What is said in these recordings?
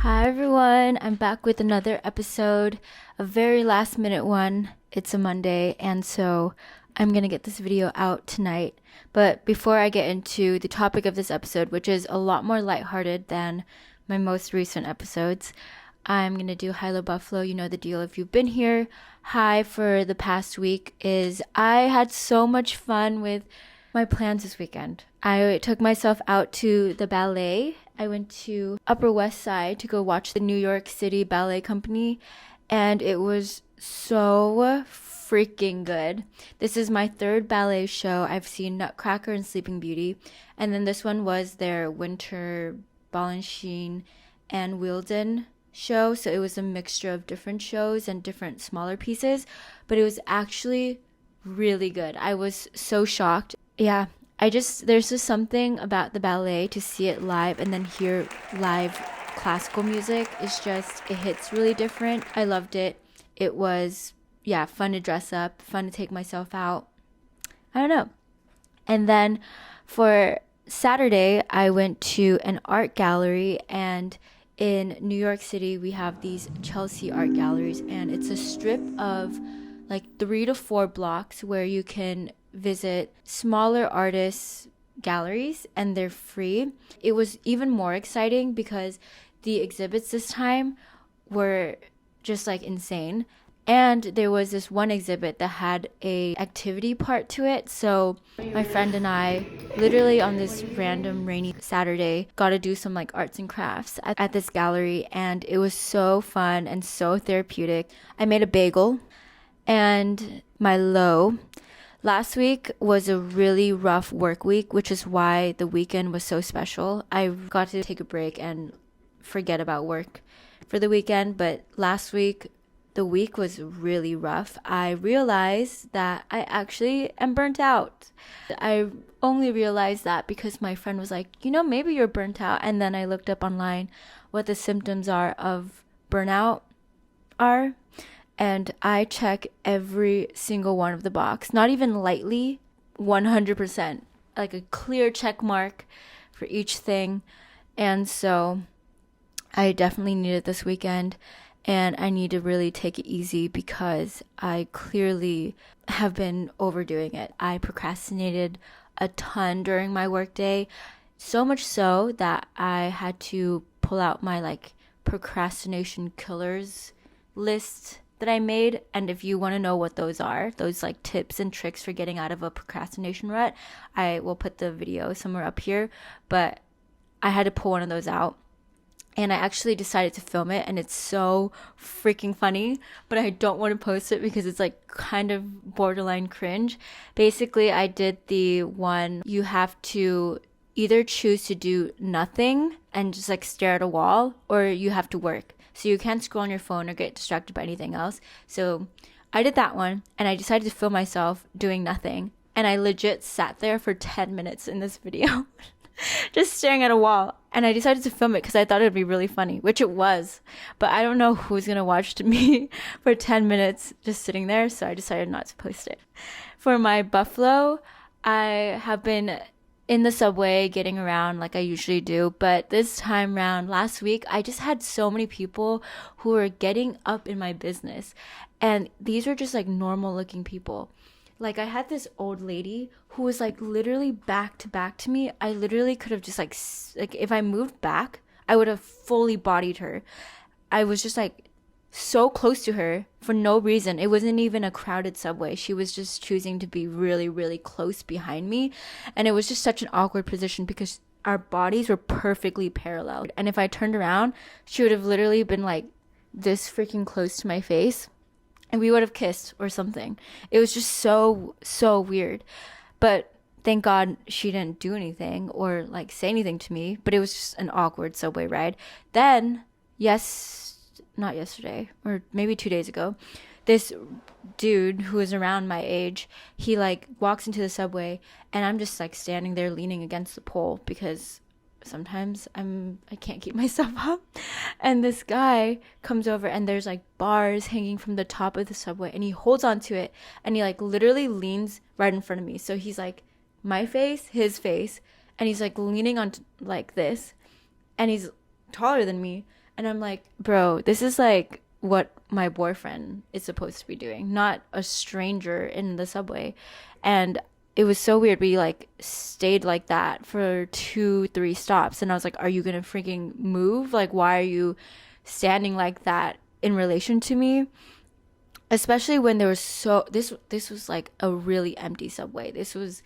Hi everyone, I'm back with another episode, a very last minute one. It's a Monday, and so I'm gonna get this video out tonight. But before I get into the topic of this episode, which is a lot more lighthearted than my most recent episodes, I'm gonna do Hilo Buffalo. You know the deal if you've been here. Hi for the past week is I had so much fun with my plans this weekend. I took myself out to the ballet. I went to Upper West Side to go watch the New York City Ballet Company, and it was so freaking good. This is my third ballet show. I've seen Nutcracker and Sleeping Beauty, and then this one was their Winter Balanchine and Wilden show, so it was a mixture of different shows and different smaller pieces, but it was actually really good. I was so shocked. Yeah, there's just something about the ballet to see it live and then hear live classical music. It hits really different. I loved it. It was, fun to dress up, fun to take myself out. I don't know. And then for Saturday, I went to an art gallery, and in New York City, we have these Chelsea art galleries, and it's a strip of like 3 to 4 blocks where you can visit smaller artists' galleries, and they're free. It was even more exciting because the exhibits this time were just like insane. And there was this one exhibit that had a activity part to it. So my friend and I, literally on this random rainy Saturday, got to do some like arts and crafts at this gallery, and it was so fun and so therapeutic. I made a bagel and my low. Last week was a really rough work week, which is why the weekend was so special. I got to take a break and forget about work for the weekend, but last week, the week was really rough. I realized that I actually am burnt out. I only realized that because my friend was like, maybe you're burnt out. And then I looked up online what the symptoms of burnout are. And I check every single one of the box, not even lightly, 100%, like a clear check mark for each thing. And so I definitely need it this weekend, and I need to really take it easy because I clearly have been overdoing it. I procrastinated a ton during my workday, so much so that I had to pull out my like procrastination killers list that I made. And if you want to know what those are, those like tips and tricks for getting out of a procrastination rut, I will put the video somewhere up here. But I had to pull one of those out, and I actually decided to film it, and it's so freaking funny, but I don't want to post it because it's like kind of borderline cringe. Basically, I did the one you have to either choose to do nothing and just like stare at a wall, or you have to work. So you can't scroll on your phone or get distracted by anything else. So I did that one, and I decided to film myself doing nothing. And I legit sat there for 10 minutes in this video, just staring at a wall. And I decided to film it because I thought it would be really funny, which it was. But I don't know who's going to watch me for 10 minutes just sitting there. So I decided not to post it. For my buffalo, I have been in the subway getting around like I usually do, but this time around last week I just had so many people who were getting up in my business, and these were just like normal looking people. Like I had this old lady who was like literally back to back to me. I literally could have just like if I moved back, I would have fully bodied her. I was just like so close to her for no reason. It wasn't even a crowded subway. She was just choosing to be really, really close behind me. And it was just such an awkward position because our bodies were perfectly parallel. And if I turned around, she would have literally been like this freaking close to my face, and we would have kissed or something. It was just so, so weird. But thank God she didn't do anything or like say anything to me. But it was just an awkward subway ride. Then, not yesterday, or maybe 2 days ago, this dude who is around my age, he like walks into the subway, and I'm just like standing there leaning against the pole because sometimes I can't keep myself up. And this guy comes over, and there's like bars hanging from the top of the subway, and he holds onto it, and he like literally leans right in front of me. So he's like my face, his face, and he's like leaning on like this, and he's taller than me. And I'm like, bro, this is like what my boyfriend is supposed to be doing, not a stranger in the subway. And it was so weird. We like stayed like that for 2-3 stops. And I was like, are you going to freaking move? Like, why are you standing like that in relation to me? Especially when there was this was like a really empty subway. This was,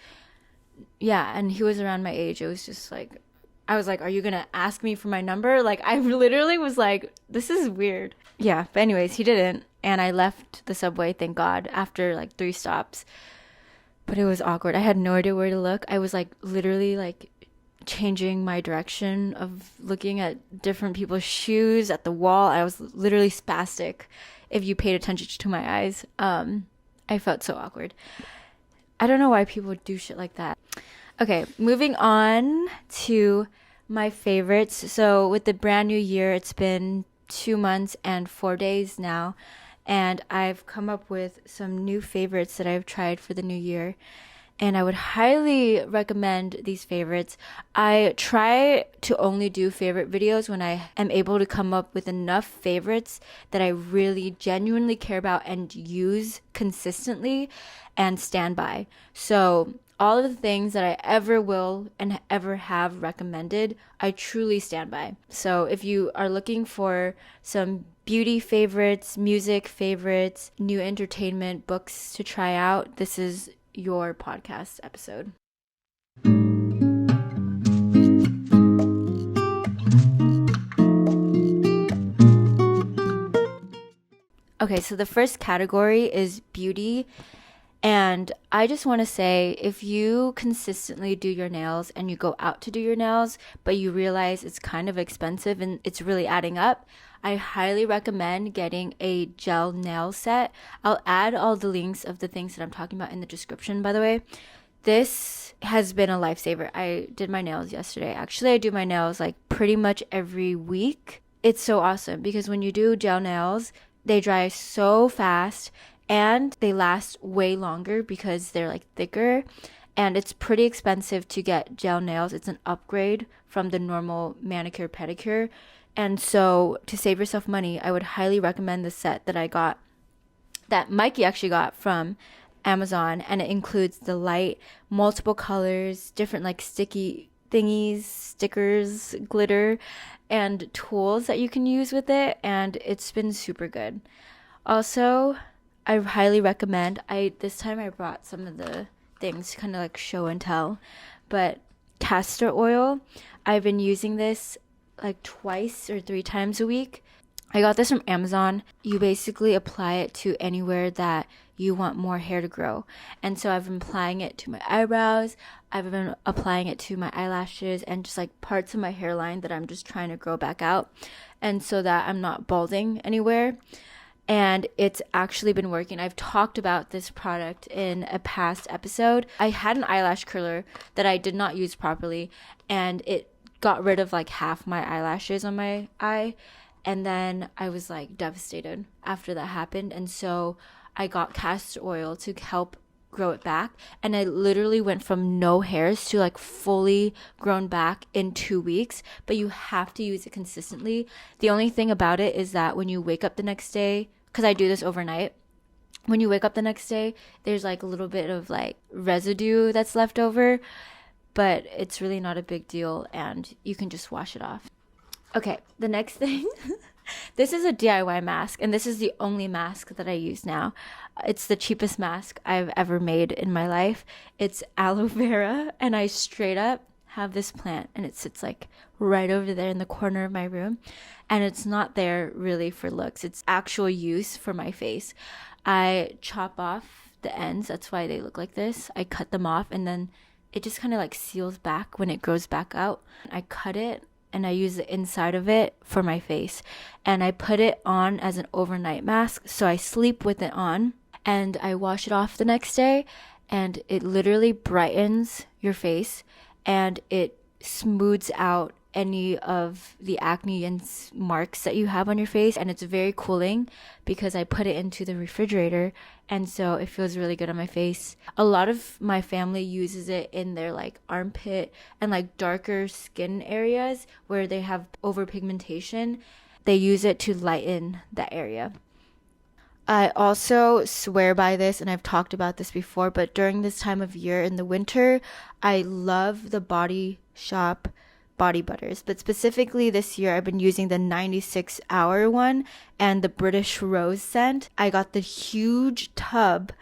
yeah, and he was around my age. It was just like, I was like, are you gonna ask me for my number? Like, I literally was like, this is weird. Yeah, but anyways, he didn't, and I left the subway, thank God, after like 3 stops. But it was awkward. I had no idea where to look. I was like literally like changing my direction of looking at different people's shoes, at the wall. I was literally spastic if you paid attention to my eyes. I felt so awkward. I don't know why people do shit like that. Okay, moving on to my favorites. So with the brand new year, it's been 2 months and 4 days now, and I've come up with some new favorites that I've tried for the new year, and I would highly recommend these favorites. I try to only do favorite videos when I am able to come up with enough favorites that I really genuinely care about and use consistently and stand by. So all of the things that I ever will and ever have recommended, I truly stand by. So if you are looking for some beauty favorites, music favorites, new entertainment books to try out, this is your podcast episode. Okay, so the first category is beauty. And I just want to say, if you consistently do your nails and you go out to do your nails, but you realize it's kind of expensive and it's really adding up, I highly recommend getting a gel nail set. I'll add all the links of the things that I'm talking about in the description, by the way. This has been a lifesaver. I did my nails yesterday. Actually, I do my nails like pretty much every week. It's so awesome because when you do gel nails, they dry so fast and they last way longer because they're like thicker, and it's pretty expensive to get gel nails. It's an upgrade from the normal manicure pedicure. And so to save yourself money, I would highly recommend the set that I got, that Mikey actually got from Amazon, and it includes the light, multiple colors, different like sticky thingies, stickers, glitter, and tools that you can use with it, and it's been super good. Also, I highly recommend, this time I brought some of the things to kind of like show and tell, but castor oil, I've been using this like 2 or 3 times a week. I got this from Amazon. You basically apply it to anywhere that you want more hair to grow. And so I've been applying it to my eyebrows. I've been applying it to my eyelashes and just like parts of my hairline that I'm just trying to grow back out, and so that I'm not balding anywhere. And it's actually been working. I've talked about this product in a past episode. I had an eyelash curler that I did not use properly, and it got rid of like half my eyelashes on my eye. And then I was like devastated after that happened. And so I got castor oil to help grow it back. And I literally went from no hairs to like fully grown back in 2 weeks. But you have to use it consistently. The only thing about it is that when you wake up the next day, because I do this overnight, when you wake up the next day, there's like a little bit of like residue that's left over, but it's really not a big deal and you can just wash it off. Okay, the next thing, this is a DIY mask, and this is the only mask that I use now. It's the cheapest mask I've ever made in my life. It's aloe vera, and I straight up have this plant, and it sits like right over there in the corner of my room, and it's not there really for looks. It's actual use for my face. I chop off the ends, that's why they look like this. I cut them off, and then it just kind of like seals back when it grows back out. I cut it and I use the inside of it for my face, and I put it on as an overnight mask, so I sleep with it on and I wash it off the next day, and it literally brightens your face and it smooths out any of the acne and marks that you have on your face, and it's very cooling because I put it into the refrigerator, and so it feels really good on my face. A lot of my family uses it in their like armpit and like darker skin areas where they have overpigmentation. they use it to lighten that area. I also swear by this, and I've talked about this before, but during this time of year in the winter, I love the Body Shop body butters. But specifically this year, I've been using the 96-hour one and the British Rose scent. I got the huge tub,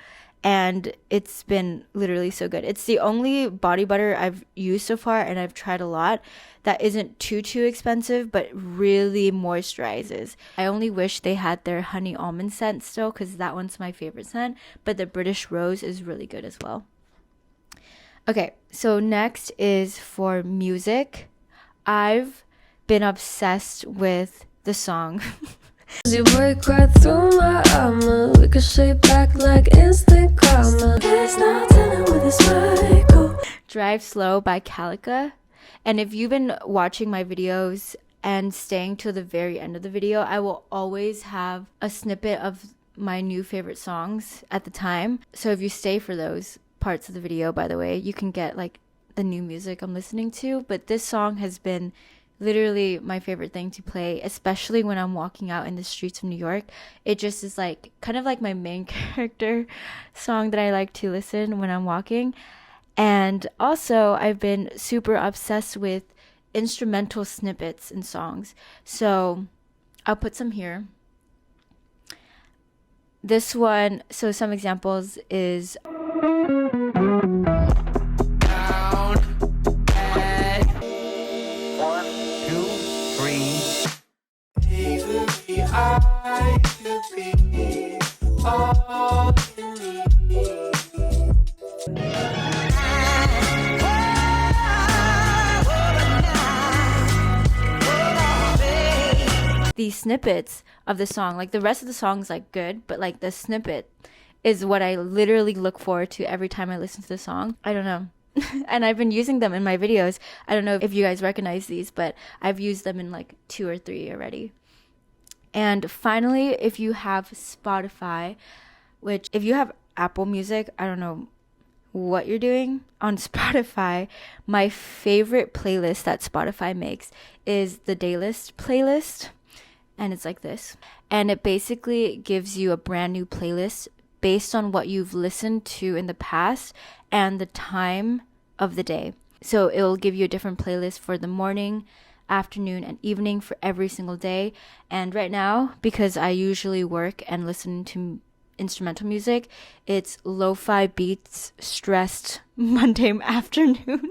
and it's been literally so good. It's the only body butter I've used so far, and I've tried a lot, that isn't too expensive but really moisturizes. I only wish they had their honey almond scent still, because that one's my favorite scent, but the British Rose is really good as well. Okay, so next is for music. I've been obsessed with the song You break right through my armor, ricochet back like instant karma. There's no telling where this might go. Drive Slow by Calica. And if you've been watching my videos and staying till the very end of the video, I will always have a snippet of my new favorite songs at the time. So if you stay for those parts of the video, by the way, you can get like the new music I'm listening to. But this song has been literally my favorite thing to play, especially when I'm walking out in the streets of New York. It just is like kind of like my main character song that I like to listen when I'm walking. And also, I've been super obsessed with instrumental snippets in songs. So I'll put some here. This one, so some examples is these snippets of the song. Like the rest of the song's like good, but like the snippet is what I literally look forward to every time I listen to the song. I don't know. And I've been using them in my videos. I don't know if you guys recognize these, but I've used them in like 2 or 3 already. And finally, if you have Spotify, which if you have Apple Music, I don't know what you're doing. On Spotify, my favorite playlist that Spotify makes is the Daylist playlist. And it's like this. And it basically gives you a brand new playlist based on what you've listened to in the past and the time of the day. So it'll give you a different playlist for the morning, afternoon, and evening for every single day. And right now, because I usually work and listen to instrumental music, it's lo-fi beats stressed Monday afternoon,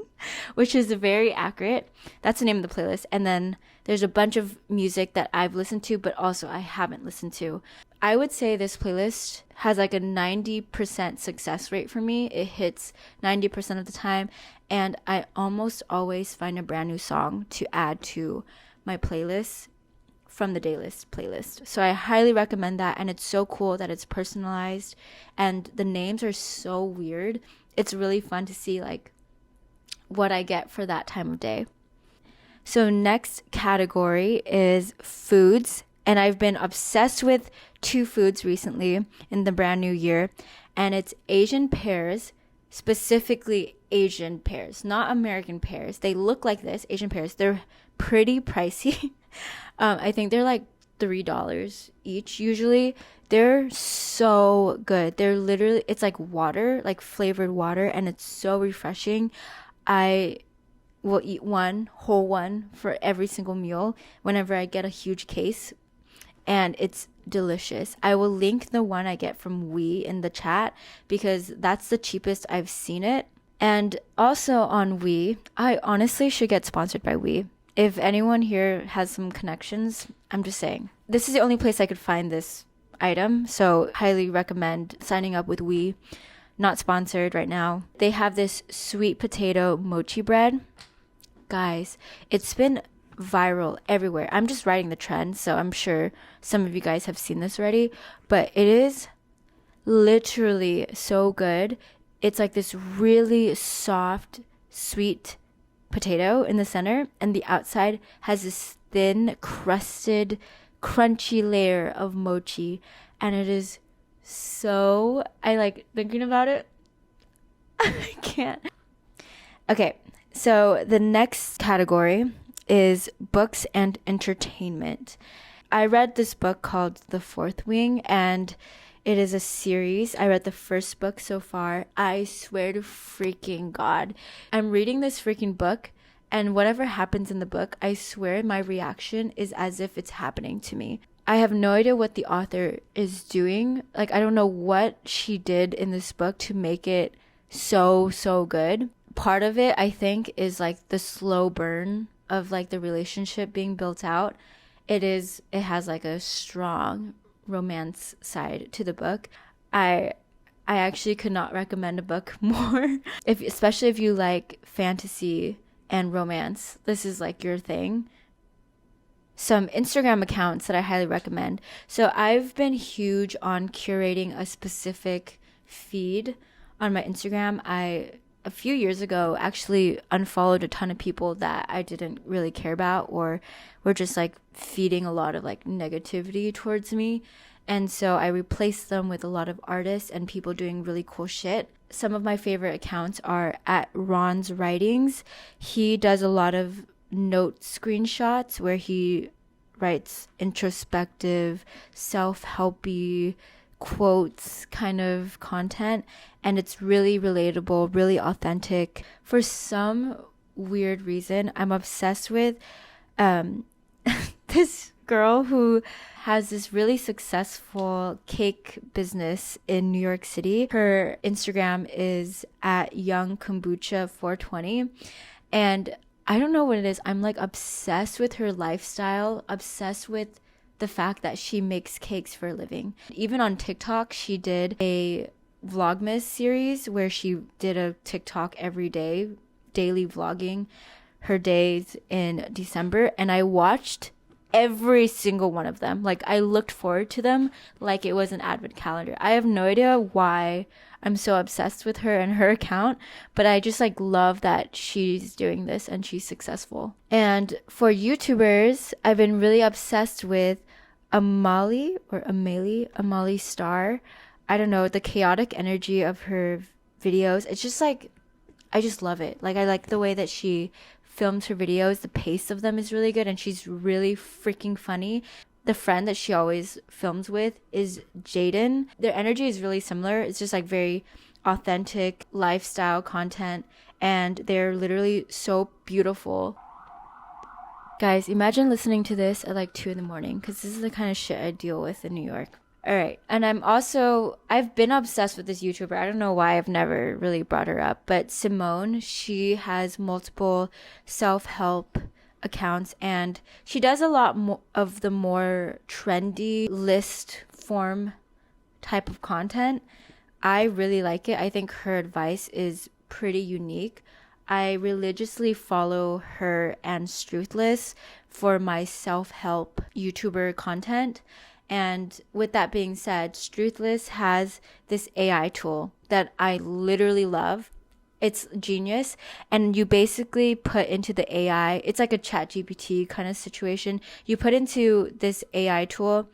which is very accurate. That's the name of the playlist. And then there's a bunch of music that I've listened to, but also I haven't listened to. I would say this playlist has like a 90% success rate for me. It hits 90% of the time, and I almost always find a brand new song to add to my playlist from the Daylist playlist. So I highly recommend that, and it's so cool that it's personalized and the names are so weird. It's really fun to see like what I get for that time of day. So next category is foods, and I've been obsessed with 2 foods recently in the brand new year, and it's Asian pears, specifically Asian pears, not American pears. They look like this, Asian pears. They're pretty pricey. I think they're like $3 each usually. They're so good. They're literally, it's like water, like flavored water, and it's so refreshing. I will eat whole one for every single meal whenever I get a huge case, and it's delicious. I will link the one I get from Weee in the chat because that's the cheapest I've seen it. And also on Weee, I honestly should get sponsored by Weee. If anyone here has some connections, I'm just saying. This is the only place I could find this item, so highly recommend signing up with Weee. Not sponsored right now. They have this sweet potato mochi bread. Guys, it's been viral everywhere. I'm just riding the trend, so I'm sure some of you guys have seen this already, but it is literally so good. It's like this really soft, sweet potato in the center, and the outside has this thin, crusted, crunchy layer of mochi, and it is so, I like thinking about it. I can't. Okay, so the next category is books and entertainment. I read this book called The Fourth Wing, and it is a series. I read the first book so far. I swear to freaking God. I'm reading this freaking book, and whatever happens in the book, I swear my reaction is as if it's happening to me. I have no idea what the author is doing. Like, I don't know what she did in this book to make it so good. Part of it, I think, is like the slow burn of like the relationship being built out. It has like a strong romance side to the book. I actually could not recommend a book more, especially if you like fantasy and romance. This is like your thing. Some Instagram accounts that I highly recommend. So I've been huge on curating a specific feed on my Instagram. A few years ago, actually unfollowed a ton of people that I didn't really care about or were just like feeding a lot of like negativity towards me. And so I replaced them with a lot of artists and people doing really cool shit. Some of my favorite accounts are at Ron's Writings. He does a lot of note screenshots where he writes introspective, self-helpy quotes kind of content, and it's really relatable, really authentic. For some weird reason, I'm obsessed with this girl who has this really successful cake business in New York City. Her Instagram is at Young Kombucha 420, and I don't know what it is. I'm like obsessed with her lifestyle, obsessed with the fact that she makes cakes for a living. Even on TikTok, she did a Vlogmas series where she did a TikTok every day, daily vlogging her days in December. And I watched every single one of them. Like, I looked forward to them like it was an advent calendar. I have no idea why I'm so obsessed with her and her account, but I just like love that she's doing this and she's successful. And for YouTubers, I've been really obsessed with amaliestar. I don't know, the chaotic energy of her videos. It's just like, I just love it. Like, I like the way that she films her videos. The pace of them is really good and she's really freaking funny. The friend that she always films with is Jaden. Their energy is really similar. It's just like very authentic lifestyle content, and they're literally so beautiful. Guys, imagine listening to this at like 2 a.m, because this is the kind of shit I deal with in New York. All right. And I've been obsessed with this YouTuber. I don't know why I've never really brought her up, but Simone, she has multiple self-help accounts, and she does a lot of the more trendy list form type of content. I really like it. I think her advice is pretty unique. I religiously follow her and Struthless for my self-help YouTuber content. And with that being said, Struthless has this AI tool that I literally love. It's genius. And you basically put into the AI, it's like a ChatGPT kind of situation. You put into this AI tool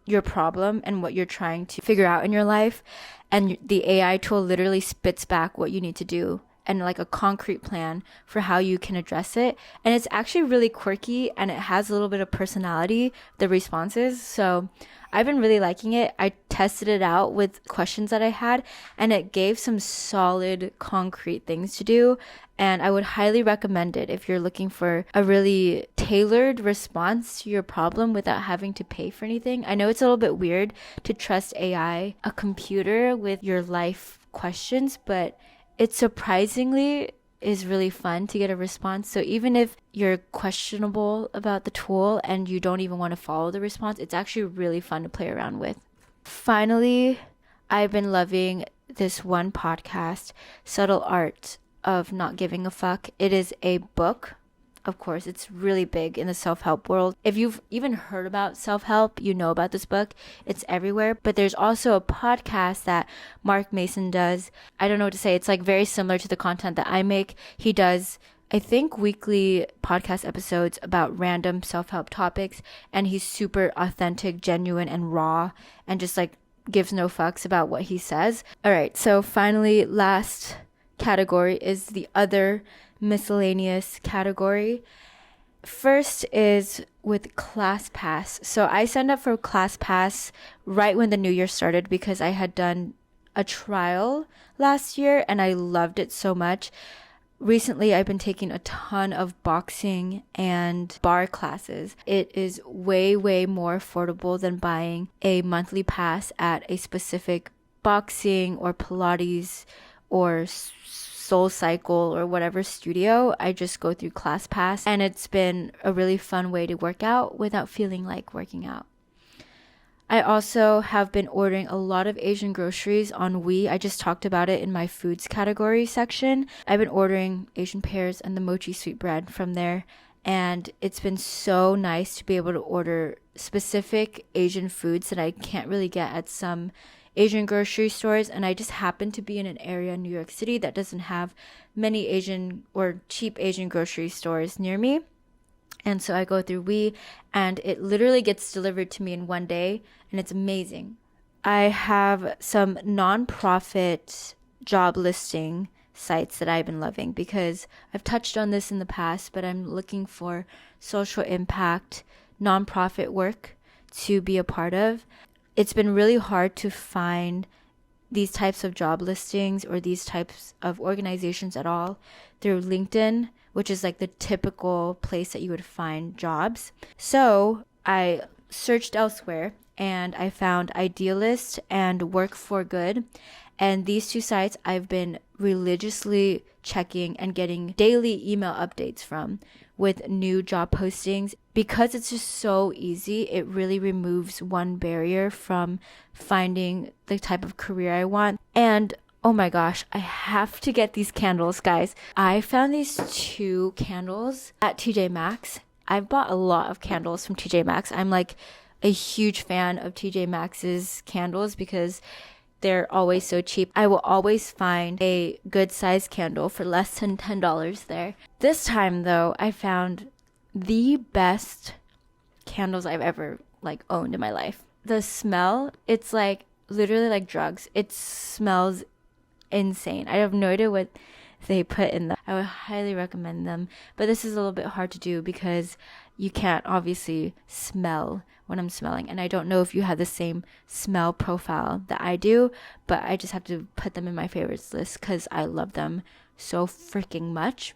your problem and what you're trying to figure out in your life, and the AI tool literally spits back what you need to do and like a concrete plan for how you can address it. And it's actually really quirky and it has a little bit of personality, the responses. So I've been really liking it. I tested it out with questions that I had, and it gave some solid concrete things to do. And I would highly recommend it if you're looking for a really tailored response to your problem without having to pay for anything. I know it's a little bit weird to trust AI, a computer, with your life questions, but it surprisingly is really fun to get a response. So even if you're questionable about the tool and you don't even want to follow the response, it's actually really fun to play around with. Finally, I've been loving this one podcast, Subtle Art of Not Giving a Fuck. It is a book. Of course, it's really big in the self-help world. If you've even heard about self-help, you know about this book. It's everywhere. But there's also a podcast that Mark Mason does. I don't know what to say. It's like very similar to the content that I make. He does, I think, weekly podcast episodes about random self-help topics. And he's super authentic, genuine, and raw, and just like gives no fucks about what he says. All right. So finally, last category is the other miscellaneous category. First is with ClassPass. So I signed up for ClassPass right when the new year started because I had done a trial last year and I loved it so much. Recently, I've been taking a ton of boxing and bar classes. It is way, way more affordable than buying a monthly pass at a specific boxing or Pilates or Soul Cycle or whatever studio. I just go through ClassPass, and it's been a really fun way to work out without feeling like working out. I also have been ordering a lot of Asian groceries on Weee. I just talked about it in my foods category section. I've been ordering Asian pears and the mochi sweetbread from there, and it's been so nice to be able to order specific Asian foods that I can't really get at some Asian grocery stores. And I just happen to be in an area in New York City that doesn't have many Asian or cheap Asian grocery stores near me. And so I go through Weee, and it literally gets delivered to me in one day, and it's amazing. I have some nonprofit job listing sites that I've been loving because I've touched on this in the past, but I'm looking for social impact nonprofit work to be a part of. It's been really hard to find these types of job listings or these types of organizations at all through LinkedIn, which is like the typical place that you would find jobs. So I searched elsewhere and I found Idealist and Work for Good. And these two sites I've been religiously checking and getting daily email updates from with new job postings. Because it's just so easy, it really removes one barrier from finding the type of career I want. And oh my gosh, I have to get these candles, guys. I found these two candles at TJ Maxx. I've bought a lot of candles from TJ Maxx. I'm like a huge fan of TJ Maxx's candles because they're always so cheap. I will always find a good size candle for less than $10 there. This time though, I found the best candles I've ever owned in my life. The smell, it's like literally like drugs. It smells insane. I have no idea what they put in them. I would highly recommend them, but this is a little bit hard to do because you can't obviously smell when I'm smelling, and I don't know if you have the same smell profile that I do, but I just have to put them in my favorites list because I love them so freaking much.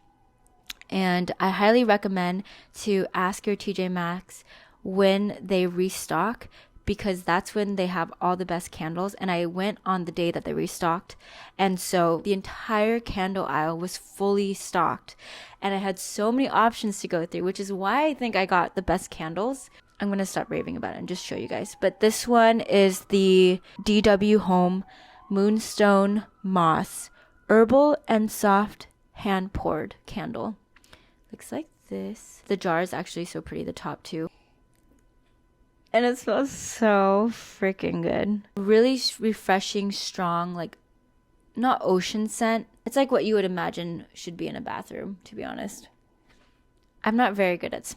And I highly recommend to ask your TJ Maxx when they restock, because that's when they have all the best candles. And I went on the day that they restocked, and so the entire candle aisle was fully stocked, and I had so many options to go through, which is why I think I got the best candles. I'm going to stop raving about it and just show you guys. But this one is the DW Home Moonstone Moss Herbal and Soft Hand Poured Candle. Looks like this. The jar is actually so pretty, the top too. And it smells so freaking good. Really refreshing, strong, not ocean scent. It's like what you would imagine should be in a bathroom, to be honest. I'm not very good at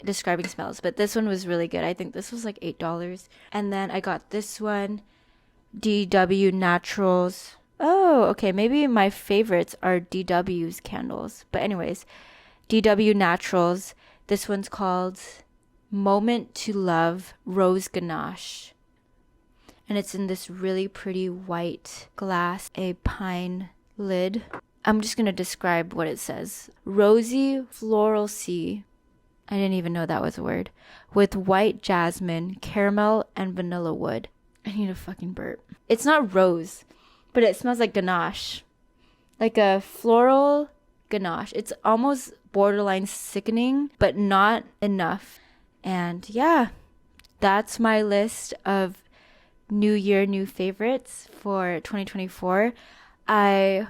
describing smells, but this one was really good. I think this was like $8. And then I got this one, DW Naturals. Oh, okay. Maybe my favorites are DW's candles. But anyways, DW Naturals. This one's called Moment to Love Rose Ganache. And it's in this really pretty white glass, a pine lid. I'm just going to describe what it says. Rosy floral sea. I didn't even know that was a word. With white jasmine, caramel, and vanilla wood. I need a fucking burp. It's not rose, but it smells like ganache. Like a floral ganache. It's almost borderline sickening, but not enough. And yeah, that's my list of New Year, new favorites for 2024. I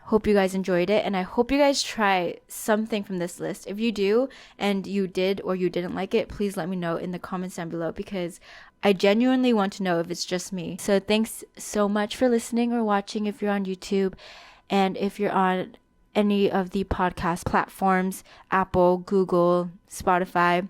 hope you guys enjoyed it, and I hope you guys try something from this list. If you do, and you did or you didn't like it, please let me know in the comments down below, because I genuinely want to know if it's just me. So thanks so much for listening or watching if you're on YouTube, and if you're on any of the podcast platforms, Apple, Google, Spotify,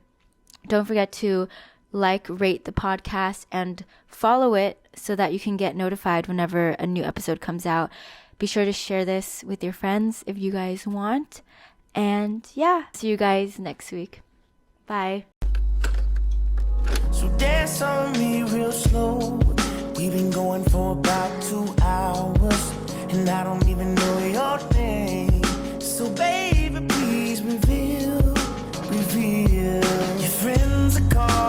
don't forget to rate the podcast, and follow it so that you can get notified whenever a new episode comes out. Be sure to share this with your friends if you guys want. And yeah, see you guys next week. Bye. So dance on me